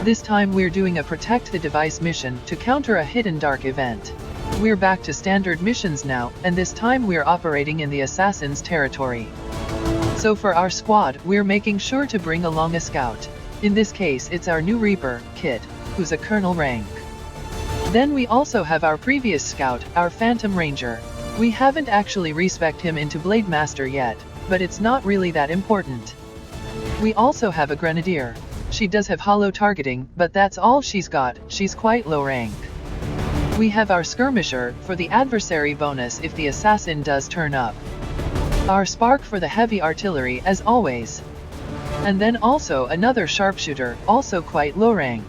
This time we're doing a protect the device mission to counter a hidden dark event. We're back to standard missions now, and this time we're operating in the assassin's territory. So for our squad, we're making sure to bring along a scout. In this case it's our new Reaper, Kit, who's a colonel rank. Then we also have our previous scout, our Phantom Ranger. We haven't actually respect him into Blade Master yet, but it's not really that important. We also have a Grenadier. She does have hollow targeting, but that's all she's got, she's quite low rank. We have our Skirmisher, for the adversary bonus if the assassin does turn up. Our Spark for the heavy artillery as always. And then also another Sharpshooter, also quite low rank.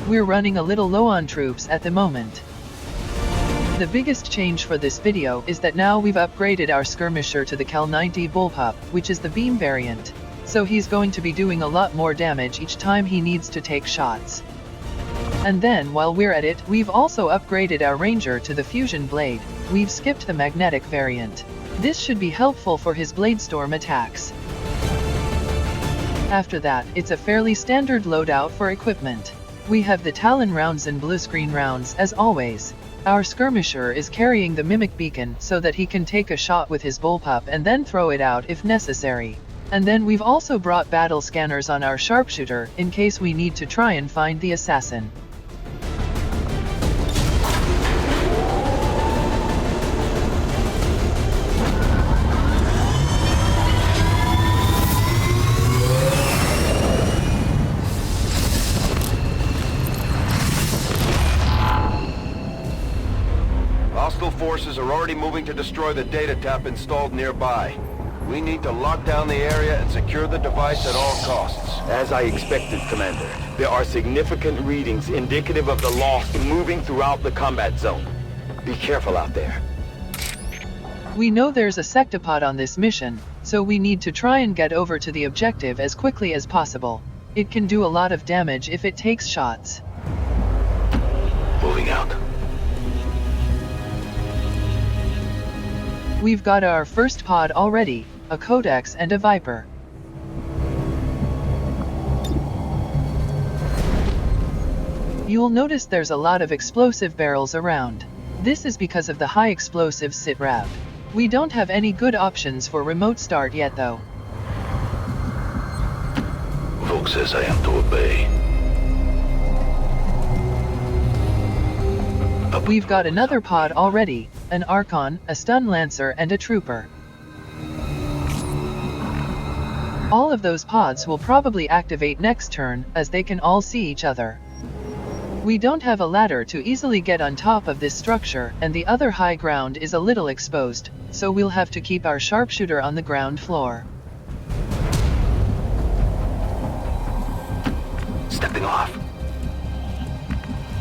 We're running a little low on troops at the moment. The biggest change for this video is that now we've upgraded our Skirmisher to the Cal 90 Bullpup, which is the beam variant. So he's going to be doing a lot more damage each time he needs to take shots. And then while we're at it, we've also upgraded our Ranger to the Fusion Blade. We've skipped the magnetic variant. This should be helpful for his Bladestorm attacks. After that, it's a fairly standard loadout for equipment. We have the Talon rounds and blue screen rounds as always. Our Skirmisher is carrying the Mimic Beacon so that he can take a shot with his Bullpup and then throw it out if necessary. And then we've also brought battle scanners on our Sharpshooter, in case we need to try and find the assassin. Hostile forces are already moving to destroy the data tap installed nearby. We need to lock down the area and secure the device at all costs. As I expected, Commander. There are significant readings indicative of the loss moving throughout the combat zone. Be careful out there. We know there's a Sectopod on this mission, so we need to try and get over to the objective as quickly as possible. It can do a lot of damage if it takes shots. Moving out. We've got our first pod already, a Codex and a Viper. You'll notice there's a lot of explosive barrels around. This is because of the high explosive sitrep. We don't have any good options for remote start yet though. Volk says I am to obey. We've got another pod already, an Archon, a Stun Lancer and a Trooper. All of those pods will probably activate next turn, as they can all see each other. We don't have a ladder to easily get on top of this structure, and the other high ground is a little exposed, so we'll have to keep our Sharpshooter on the ground floor. Stepping off.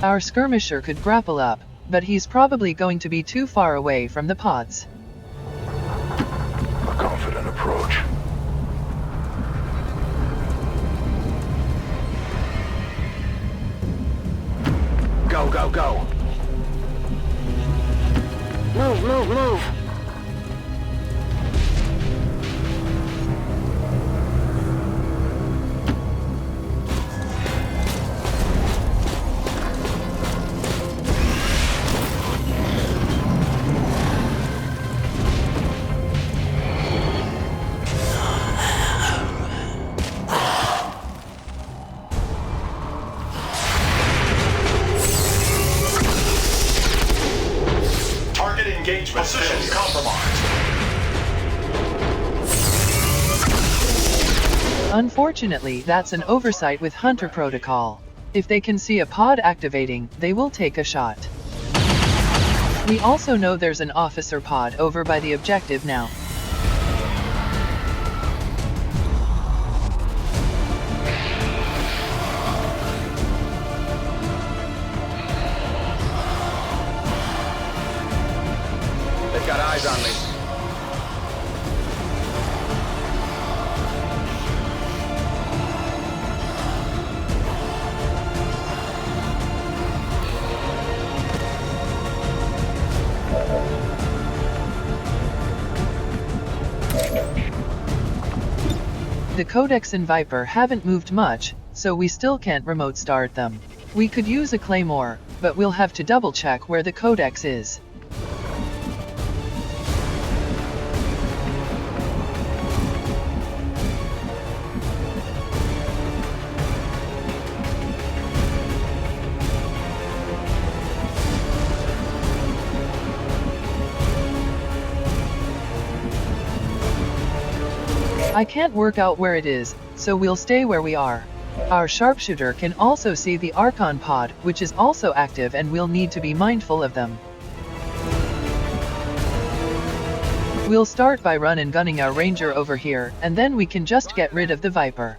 Our Skirmisher could grapple up, but he's probably going to be too far away from the pods. A confident approach. Go, go, go! Move, move, move! Engagement position compromised. Unfortunately, that's an oversight with Hunter Protocol. If they can see a pod activating, they will take a shot. We also know there's an officer pod over by the objective now. They've got eyes on me. The Codex and Viper haven't moved much, so we still can't remote start them. We could use a claymore, but we'll have to double check where the codex is. I can't work out where it is, so we'll stay where we are. Our sharpshooter can also see the Archon pod, which is also active, and we'll need to be mindful of them. We'll start by run and gunning our ranger over here, and then we can just get rid of the Viper.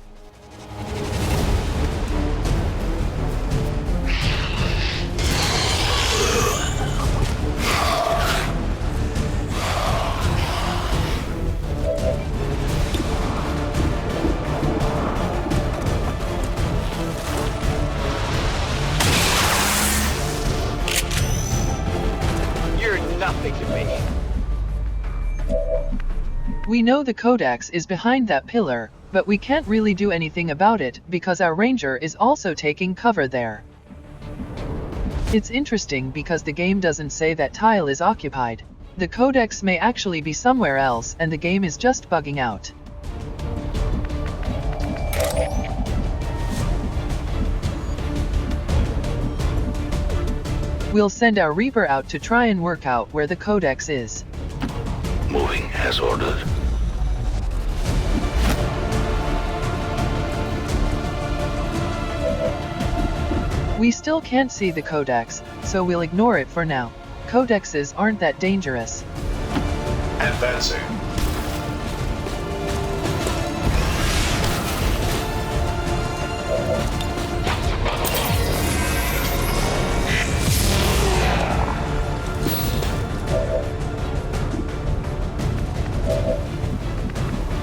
Nothing to me. We know the codex is behind that pillar, but we can't really do anything about it because our ranger is also taking cover there. It's interesting because the game doesn't say that tile is occupied. The codex may actually be somewhere else and the game is just bugging out. We'll send our Reaper out to try and work out where the codex is. Moving as ordered. We still can't see the codex, so we'll ignore it for now. Codexes aren't that dangerous. Advancing.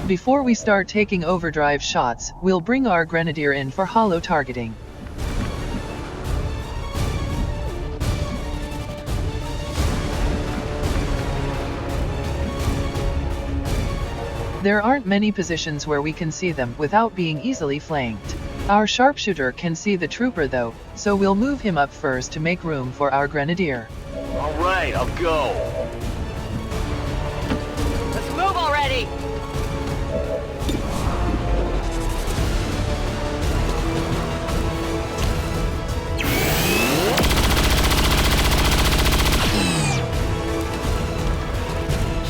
Before we start taking overdrive shots, we'll bring our grenadier in for hollow targeting. There aren't many positions where we can see them without being easily flanked. Our sharpshooter can see the trooper though, so we'll move him up first to make room for our grenadier. All right, I'll go. Let's move already!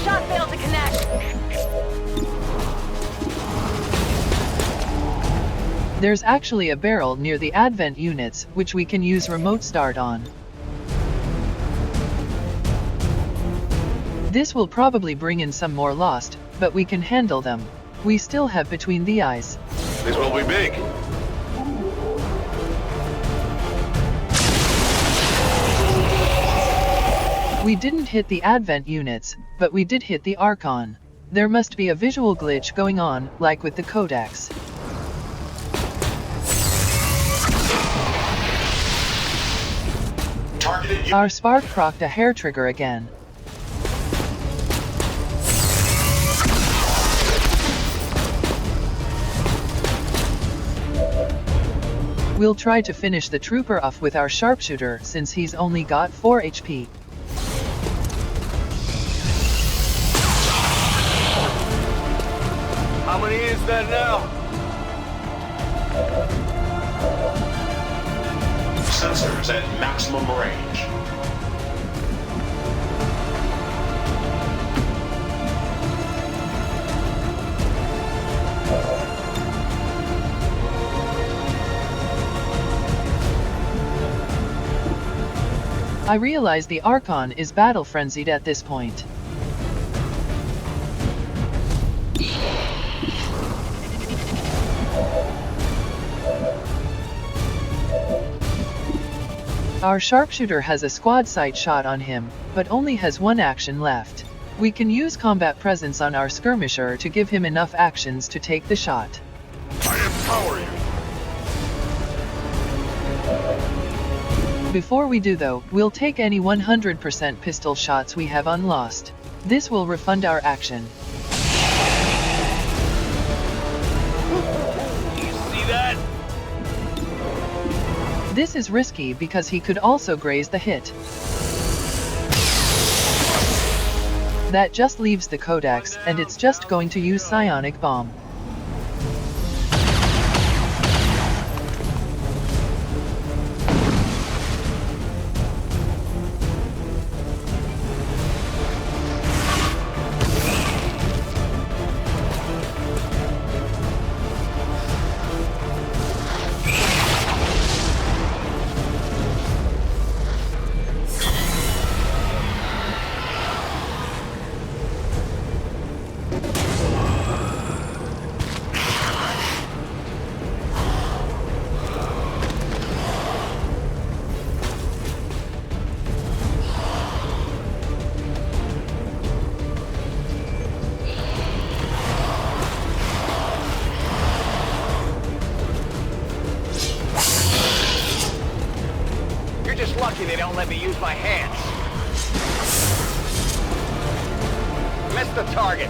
Shot failed to connect. There's actually a barrel near the advent units, which we can use remote start on. This will probably bring in some more lost, but we can handle them. We still have between the eyes. This will be big. We didn't hit the advent units, but we did hit the Archon. There must be a visual glitch going on, like with the codex. Targeted. Our spark procced a hair trigger again. We'll try to finish the trooper off with our sharpshooter since he's only got 4 HP. How many is that now? Sensors at maximum range. I realize the Archon is battle frenzied at this point. Our sharpshooter has a squad sight shot on him, but only has one action left. We can use combat presence on our skirmisher to give him enough actions to take the shot. I empower you. Before we do though, we'll take any 100% pistol shots we have unlost. This will refund our action. You see that? This is risky because he could also graze the hit. That just leaves the Codex, and it's just going to use psionic bomb. Lucky they don't let me use my hands. Missed the target.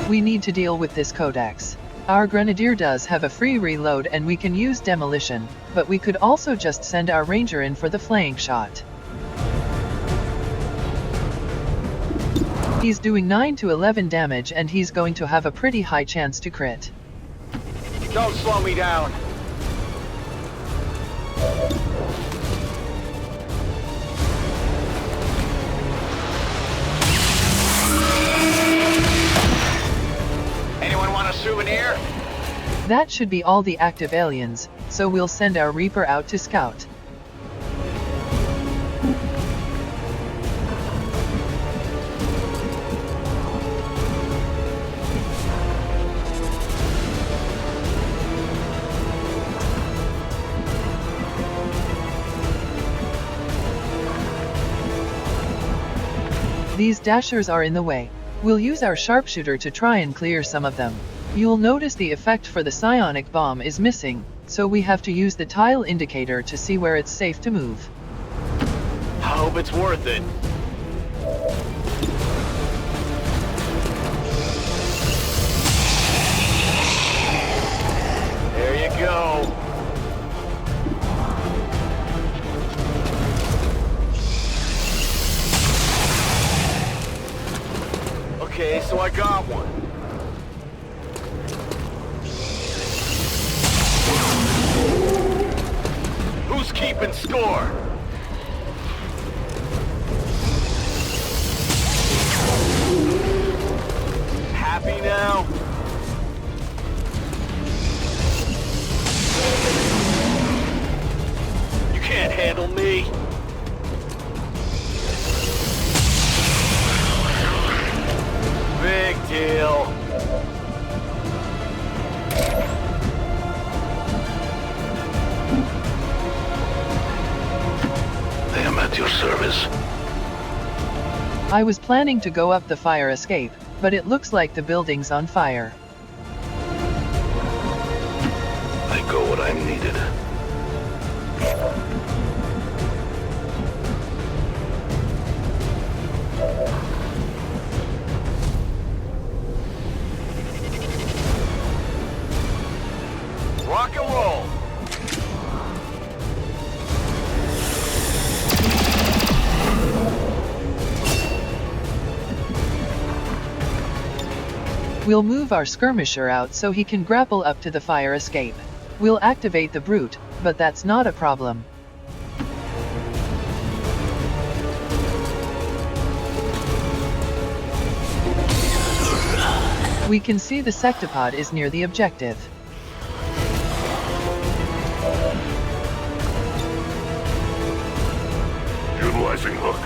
We need to deal with this Codex. Our Grenadier does have a free reload and we can use demolition, but we could also just send our Ranger in for the flank shot. He's doing 9 to 11 damage and he's going to have a pretty high chance to crit. Don't slow me down. Anyone want a souvenir? That should be all the active aliens, so we'll send our Reaper out to scout. These dashers are in the way. We'll use our sharpshooter to try and clear some of them. You'll notice the effect for the psionic bomb is missing, so we have to use the tile indicator to see where it's safe to move. I hope it's worth it. There you go. Okay, so I got one. Who's keeping score? Happy now? You can't handle me. Big deal. I am at your service. I was planning to go up the fire escape, but it looks like the building's on fire. I go where I'm needed. Rock and roll. We'll move our skirmisher out so he can grapple up to the fire escape. We'll activate the brute, but that's not a problem. We can see the Sectopod is near the objective. Utilizing hook.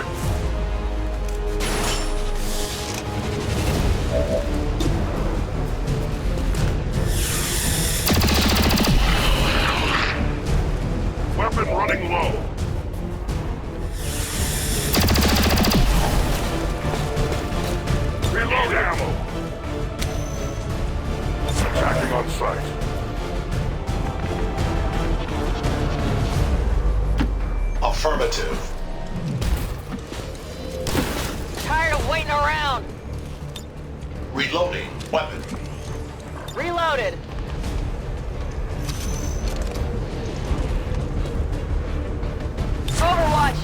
Weapon running low. Reload ammo. Attacking on sight. Affirmative. waiting around. Reloading weapon. Reloaded. Overwatch.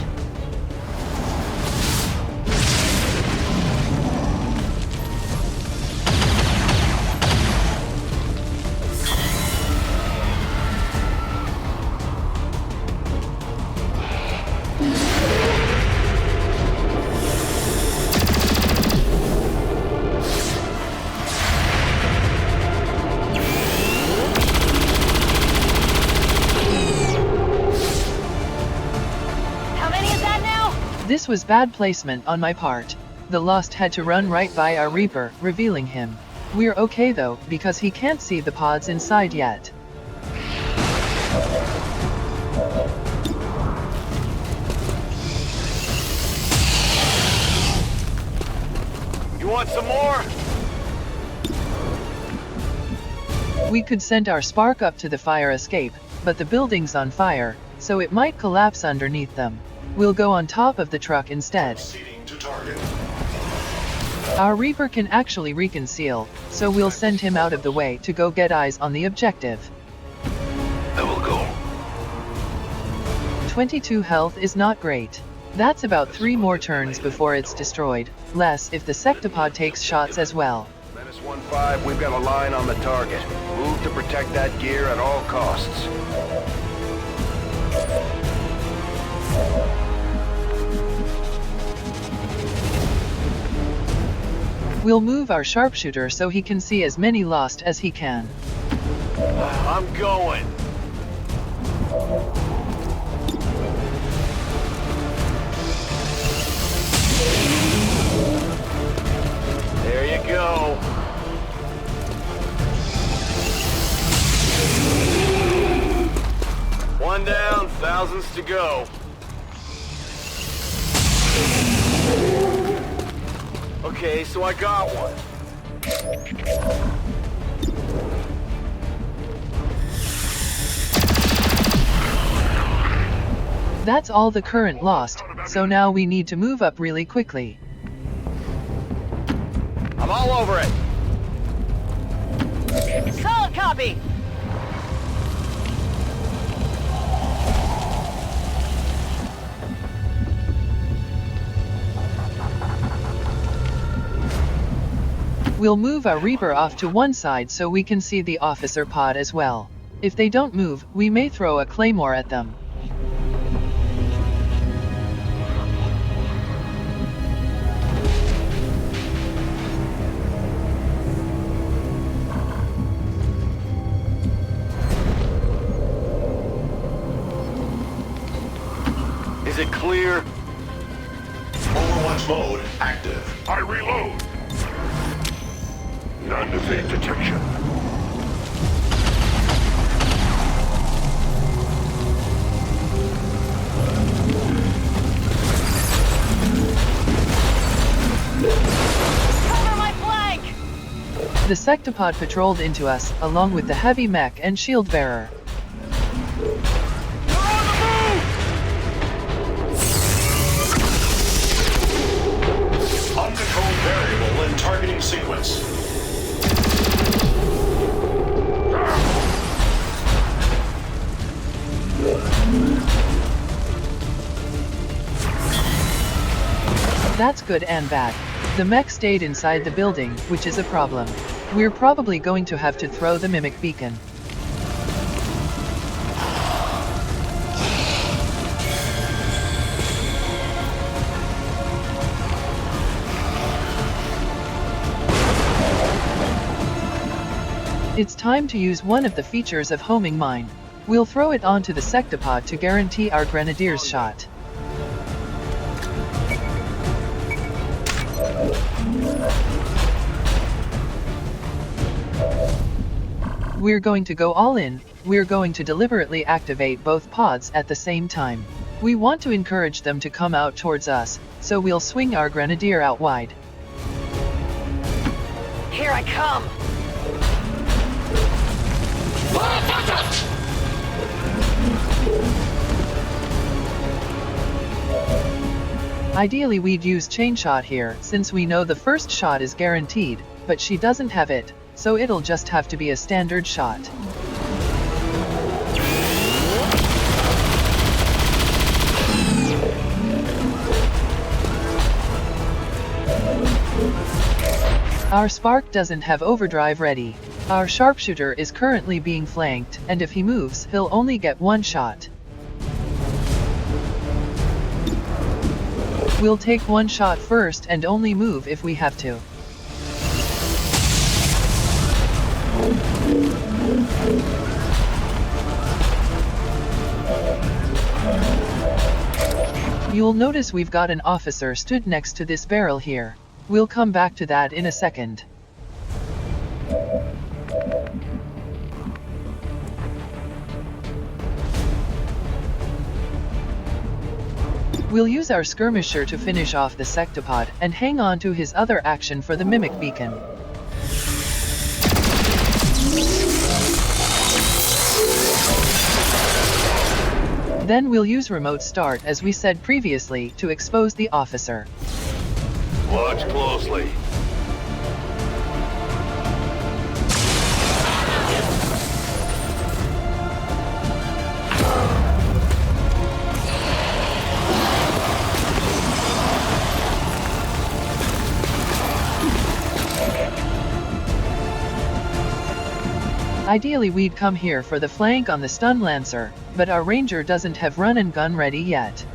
This was bad placement on my part. The Lost had to run right by our Reaper, revealing him. We're okay though, because he can't see the pods inside yet. You want some more? We could send our spark up to the fire escape, but the building's on fire, so it might collapse underneath them. We'll go on top of the truck instead. Proceeding to target. Our Reaper can actually reconceal, so we'll send him out of the way to go get eyes on the objective. I will go. 22 health is not great. That's about 3 more turns before it's destroyed, less if the Sectopod takes shots as well. Menace 1-5, we've got a line on the target. Move to protect that gear at all costs. We'll move our sharpshooter so he can see as many Lost as he can. I'm going. There you go. One down, thousands to go. Okay, so I got one. That's all the current Lost, so now we need to move up really quickly. I'm all over it. Solid copy. We'll move our Reaper off to one side so we can see the officer pod as well. If they don't move, we may throw a claymore at them. Is it clear? Overwatch mode active. I reload. Non-evade detection. Cover my flank. The Sectopod patrolled into us, along with the heavy mech and shield bearer. Uncontrolled variable in targeting sequence. That's good and bad. The mech stayed inside the building, which is a problem. We're probably going to have to throw the mimic beacon. It's time to use one of the features of homing mine. We'll throw it onto the Sectopod to guarantee our grenadier's shot. We're going to go all in. We're going to deliberately activate both pods at the same time. We want to encourage them to come out towards us, so we'll swing our grenadier out wide. Here I come. Ideally we'd use chain shot here since we know the first shot is guaranteed, but she doesn't have it, so it'll just have to be a standard shot. Our Spark doesn't have overdrive ready. Our sharpshooter is currently being flanked, and if he moves, he'll only get one shot. We'll take one shot first and only move if we have to. You'll notice we've got an officer stood next to this barrel here. We'll come back to that in a second. We'll use our skirmisher to finish off the Sectopod and hang on to his other action for the mimic beacon. Then we'll use remote start as we said previously to expose the officer. Watch closely. Ideally we'd come here for the flank on the stun lancer, but our ranger doesn't have run and gun ready yet.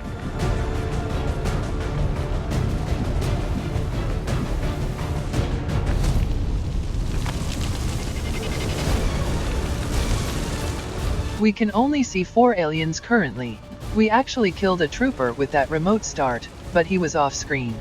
We can only see 4 aliens currently. We actually killed a trooper with that remote start, but he was off screen.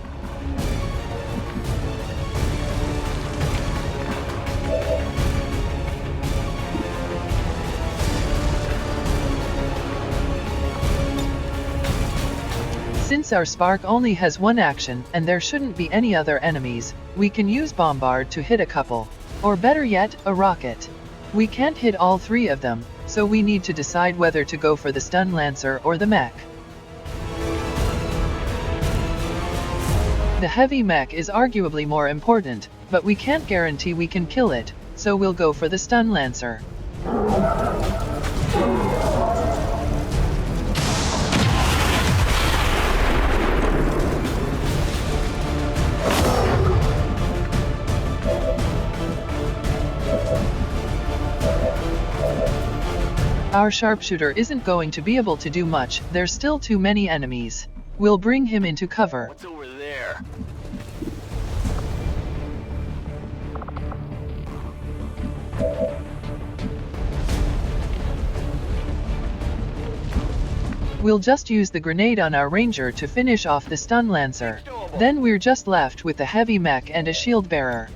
Since our Spark only has one action and there shouldn't be any other enemies, we can use Bombard to hit a couple. Or better yet, a rocket. We can't hit all 3 of them, so we need to decide whether to go for the stun lancer or the mech. The heavy mech is arguably more important, but we can't guarantee we can kill it, so we'll go for the stun lancer. Our sharpshooter isn't going to be able to do much, there's still too many enemies. We'll bring him into cover. What's over there? We'll just use the grenade on our ranger to finish off the stun lancer. Then we're just left with the heavy mech and a shield bearer.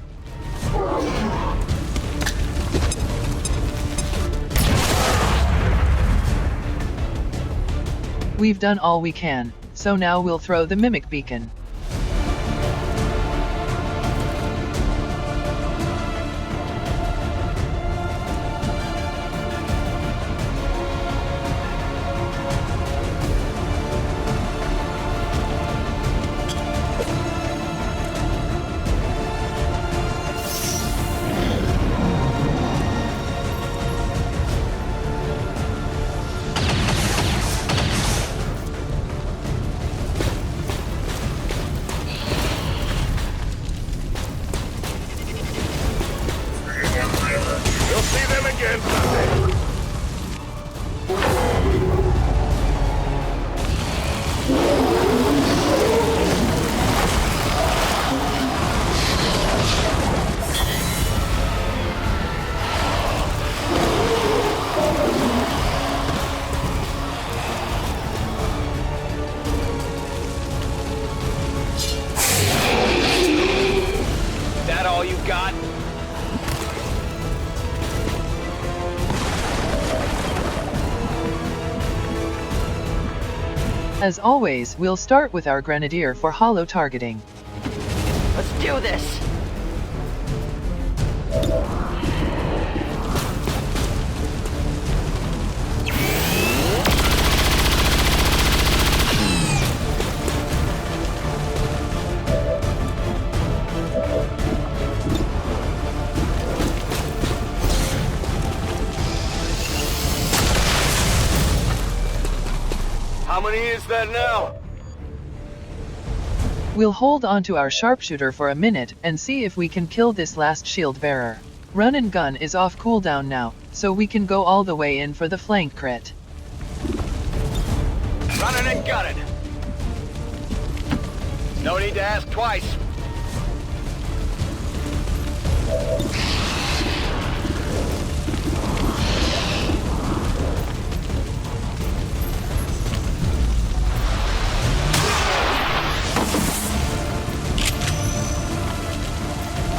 We've done all we can, so now we'll throw the mimic beacon. You'll see them again someday. That all you got? As always, we'll start with our grenadier for hollow targeting. Let's do this. How many is that now? We'll hold onto our sharpshooter for a minute and see if we can kill this last shield bearer. Run and gun is off cooldown now, so we can go all the way in for the flank crit. Running and gunning. No need to ask twice.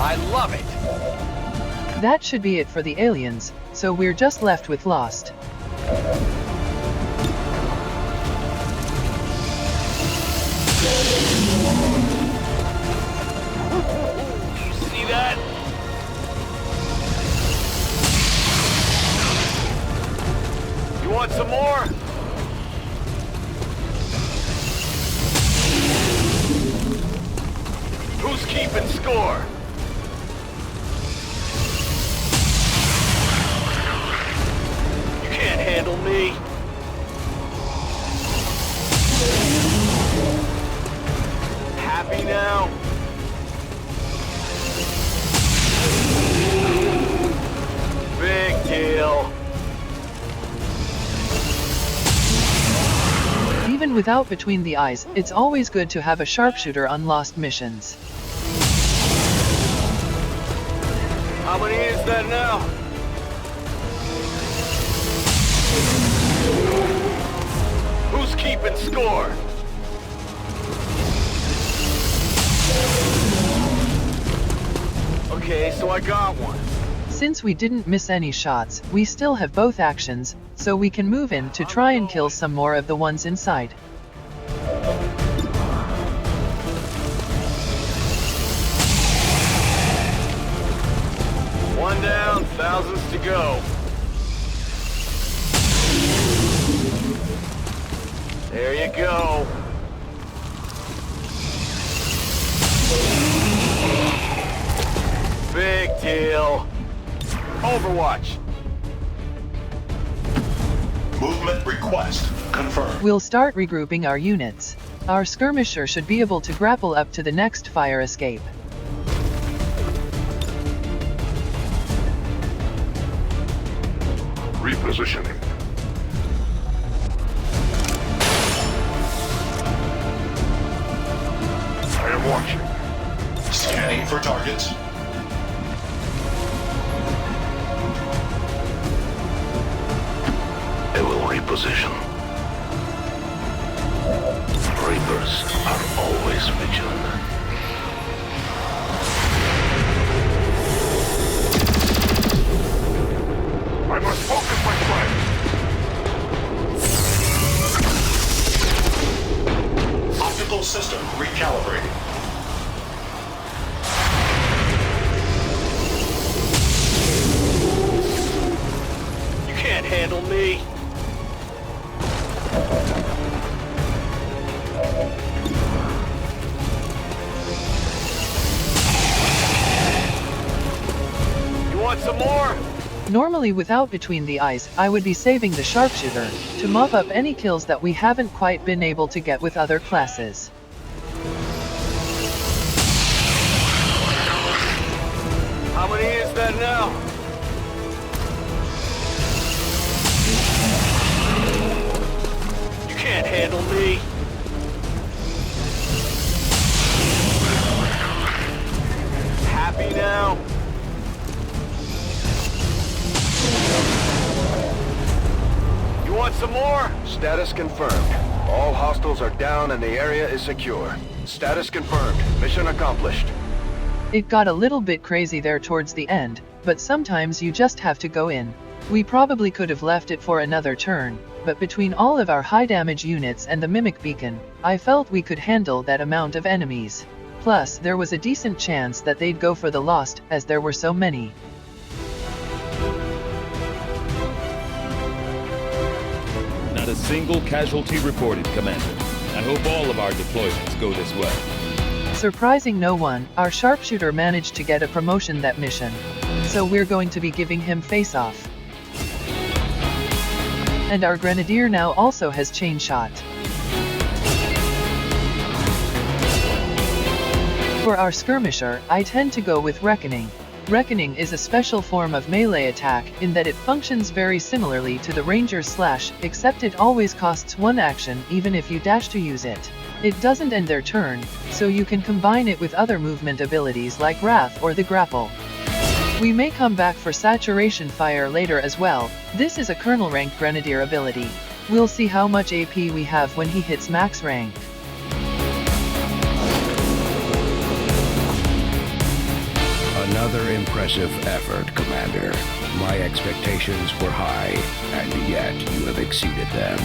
I love it. That should be it for the aliens, so we're just left with Lost. You see that? You want some more? Who's keeping score? You can't handle me. Happy now? Big deal. Even without Between the Eyes, it's always good to have a sharpshooter on Lost missions. How many is that now? Who's keeping score? Okay, so I got one. Since we didn't miss any shots, we still have both actions, so we can move in to try and kill some more of the ones inside. One down, thousands to go. There you go. Big deal. Overwatch. Movement request confirmed. We'll start regrouping our units. Our skirmisher should be able to grapple up to the next fire escape. Repositioning. I am watching. Scanning for targets. I will reposition. Reapers are always vigilant. I must focus my flight. Optical system recalibrating. You can't handle me. You want some more? Normally without Between the Eyes, I would be saving the sharpshooter to mop up any kills that we haven't quite been able to get with other classes. How many is that now? You can't handle me. Happy now? You want some more? Status confirmed. All hostiles are down and the area is secure. Status confirmed. Mission accomplished. It got a little bit crazy there towards the end, but sometimes you just have to go in. We probably could have left it for another turn, but between all of our high damage units and the mimic beacon, I felt we could handle that amount of enemies. Plus, there was a decent chance that they'd go for the Lost, as there were so many. Not a single casualty reported, Commander. I hope all of our deployments go this way. Surprising no one, our sharpshooter managed to get a promotion that mission. So we're going to be giving him face-off. And our grenadier now also has chain shot. For our skirmisher, I tend to go with Reckoning. Reckoning is a special form of melee attack in that it functions very similarly to the Ranger's Slash, except it always costs one action even if you dash to use it. It doesn't end their turn, so you can combine it with other movement abilities like Wrath or the Grapple. We may come back for Saturation Fire later as well. This is a Colonel rank Grenadier ability. We'll see how much AP we have when he hits max rank. Another impressive effort, Commander. My expectations were high, and yet you have exceeded them.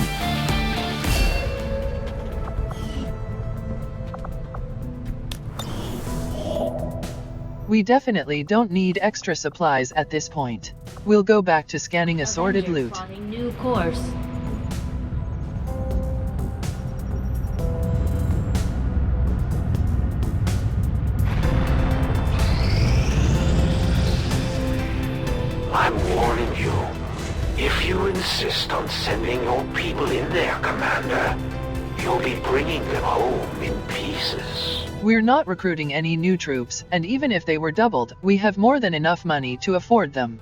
We definitely don't need extra supplies at this point. We'll go back to scanning assorted loot. Plotting new course. I'm warning you. If you insist on sending your people in there, Commander, you'll be bringing them home in pieces. We're not recruiting any new troops, and even if they were doubled, we have more than enough money to afford them.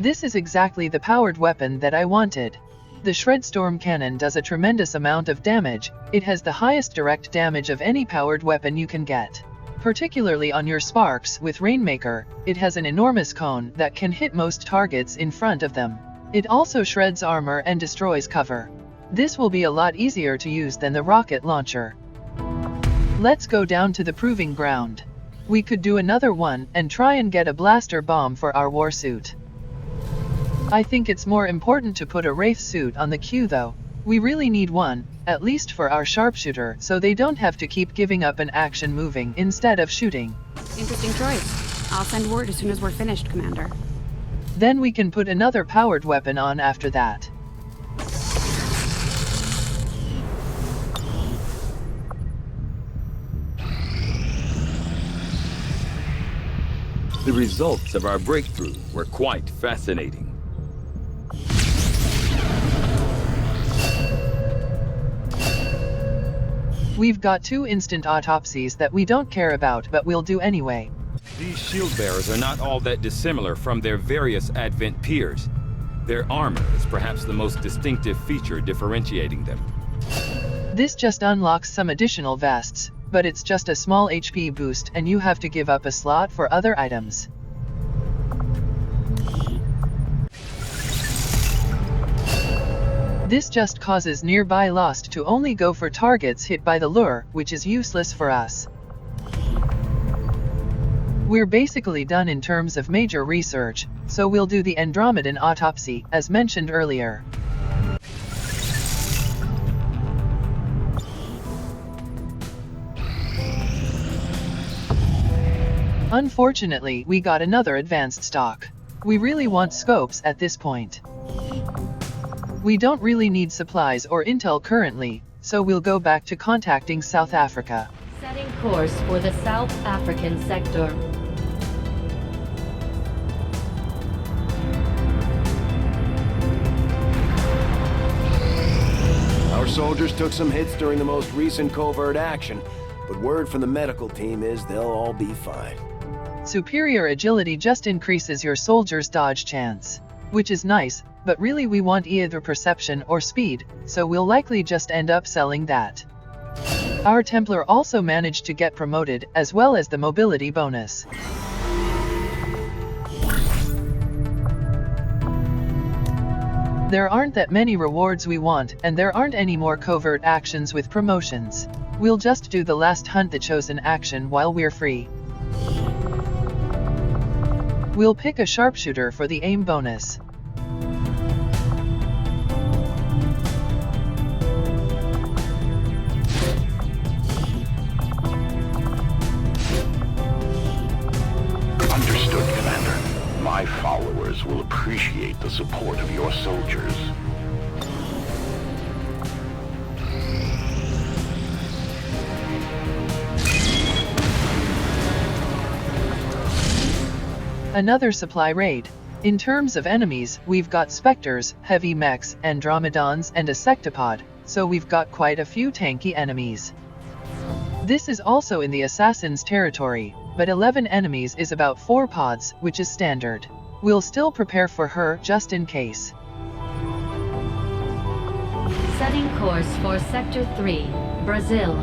This is exactly the powered weapon that I wanted. The Shredstorm Cannon does a tremendous amount of damage. It has the highest direct damage of any powered weapon you can get. Particularly on your sparks with Rainmaker, it has an enormous cone that can hit most targets in front of them. It also shreds armor and destroys cover. This will be a lot easier to use than the rocket launcher. Let's go down to the proving ground. We could do another one and try and get a blaster bomb for our warsuit. I think it's more important to put a Wraith suit on the queue though. We really need one, at least for our sharpshooter, so they don't have to keep giving up an action moving instead of shooting. Interesting choice. I'll send word as soon as we're finished, Commander. Then we can put another powered weapon on after that. The results of our breakthrough were quite fascinating. We've got 2 instant autopsies that we don't care about, but we'll do anyway. These shield bearers are not all that dissimilar from their various Advent peers. Their armor is perhaps the most distinctive feature differentiating them. This just unlocks some additional vests, but it's just a small HP boost and you have to give up a slot for other items. This just causes nearby Lost to only go for targets hit by the lure, which is useless for us. We're basically done in terms of major research, so we'll do the Andromedan autopsy, as mentioned earlier. Unfortunately, we got another advanced stock. We really want scopes at this point. We don't really need supplies or intel currently, so we'll go back to contacting South Africa. Setting course for the South African sector. Our soldiers took some hits during the most recent covert action, but word from the medical team is they'll all be fine. Superior agility just increases your soldiers' dodge chance, which is nice, but really we want either perception or speed, so we'll likely just end up selling that. Our Templar also managed to get promoted, as well as the mobility bonus. There aren't that many rewards we want, and there aren't any more covert actions with promotions. We'll just do the last Hunt the Chosen action while we're free. We'll pick a sharpshooter for the aim bonus. Understood, Commander. My followers will appreciate the support of your soldiers. Another supply raid. In terms of enemies, we've got Spectres, heavy mechs, Andromedons, and a Sectopod. so we've got quite a few tanky enemies. This is also in the assassin's territory, but 11 enemies is about 4 pods, which is standard. We'll still prepare for her just in case. Setting course for Sector 3, Brazil.